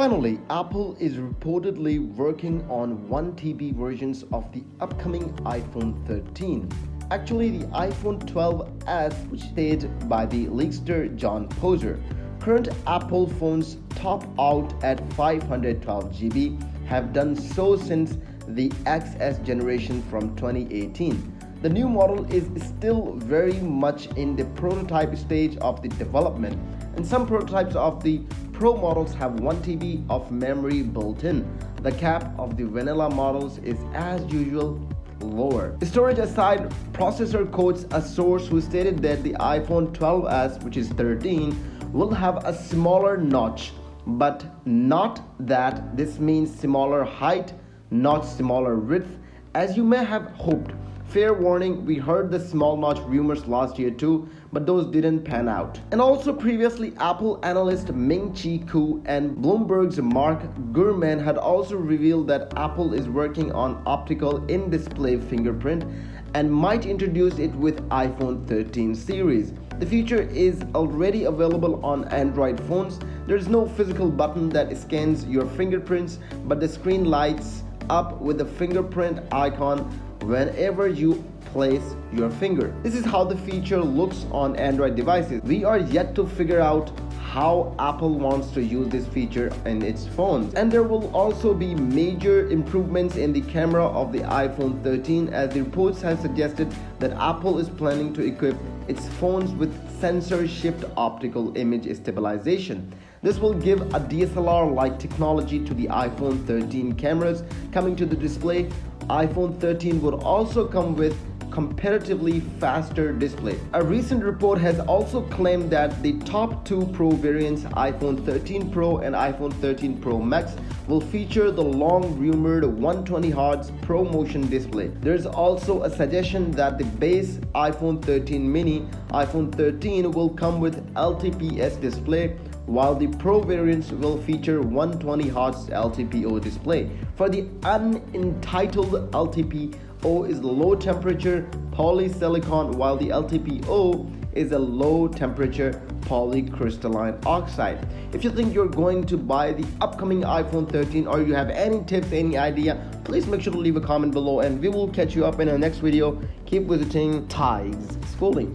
Finally, Apple is reportedly working on 1 TB versions of the upcoming iPhone 13. Actually, the iPhone 12s, which stated by the leakster John Poser. Current Apple phones top out at 512 GB, have done so since the XS generation from 2018. The new model is still very much in the prototype stage of the development, and some prototypes of the Pro models have 1 TB of memory built in. The cap of the vanilla models is, as usual, lower. Storage aside, processor quotes a source who stated that the iPhone 12s, which is 13, will have a smaller notch, but not that this means smaller height, not smaller width, as you may have hoped. Fair warning, we heard the small notch rumors last year too, but those didn't pan out. And also previously, Apple analyst Ming-Chi Kuo and Bloomberg's Mark Gurman had also revealed that Apple is working on optical in-display fingerprint and might introduce it with iPhone 13 series. The feature is already available on Android phones. There is no physical button that scans your fingerprints, but the screen lights up with the fingerprint icon whenever you place your finger. This is how the feature looks on Android devices. We are yet to figure out how Apple wants to use this feature in its phones. And there will also be major improvements in the camera of the iPhone 13, as the reports have suggested that Apple is planning to equip its phones with sensor shift optical image stabilization. This will give a DSLR-like technology to the iPhone 13 cameras coming to the display. iPhone 13 would also come with comparatively faster display. A recent report has also claimed that the top two Pro variants, iPhone 13 Pro and iPhone 13 Pro Max, will feature the long-rumored 120Hz ProMotion display. There is also a suggestion that the base iPhone 13 mini, iPhone 13 will come with LTPS display, while the Pro variants will feature 120Hz LTPO display. For the Untitled LTPO is low temperature polysilicon, while the LTPO is a low temperature polycrystalline oxide. If you think you're going to buy the upcoming iPhone 13, or you have any tips, any idea, please make sure to leave a comment below, and we will catch you up in our next video. Keep visiting Tig's Schooling.